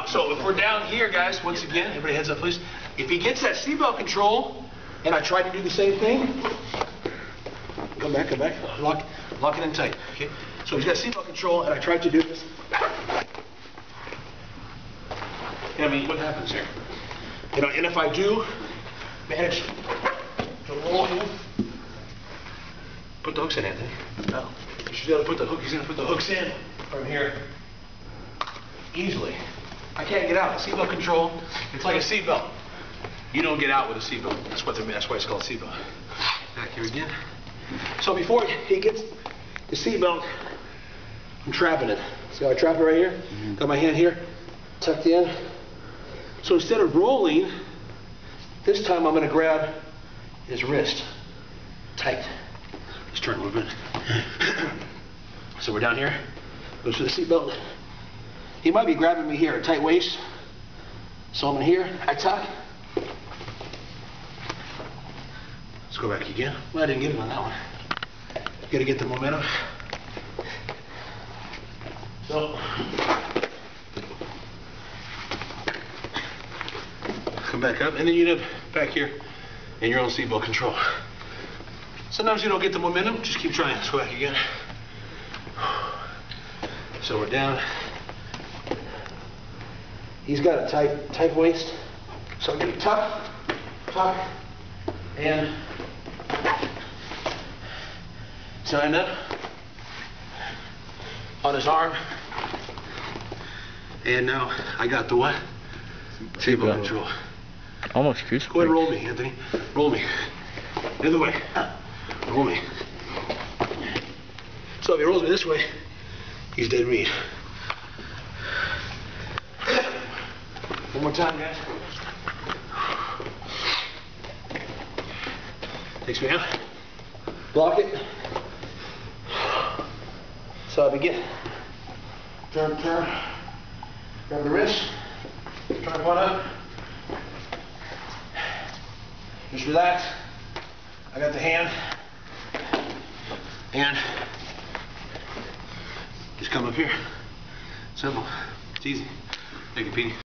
So if we're down here, guys, once again, everybody heads up, please. If he gets that seatbelt control, and I try to do the same thing, come back, lock it in tight. Okay. So he's got seatbelt control, and I tried to do this. I mean, what happens here? You know, and if I do manage to roll him, put the hooks in, Anthony. No. You should be able to put the hook. He's going to put the hooks in from here easily. I can't get out. Seatbelt control. It's like a seatbelt. You don't get out with a seatbelt. That's why it's called seatbelt. Back here again. So before he gets the seatbelt, I'm trapping it. See how I trap it right here? Got my hand here, tucked in. So instead of rolling, this time I'm going to grab his wrist tight. Let's turn a little bit. So we're down here. Goes for the seatbelt. He might be grabbing me here, a tight waist. So I'm in here. I tuck. Let's go back again. Well, I didn't get it on that one. Got to get the momentum. So come back up, and then you end up back here in your own seatbelt control. Sometimes you don't get the momentum, just keep trying. Let's go back again. So we're down. He's got a tight waist. So I'm gonna tuck, and so I end up on his arm. And now I got the what? Seatbelt control. Almost goose. Go ahead and roll me, Anthony. Roll me. The other way. Roll me. So if he rolls me this way, he's dead meat. One more time, guys. Takes me out. Block it. So I begin. Turn. Grab the wrist. Tripod up. Just relax. I got the hand. And just come up here. Simple. It's easy. Thank you, Petey.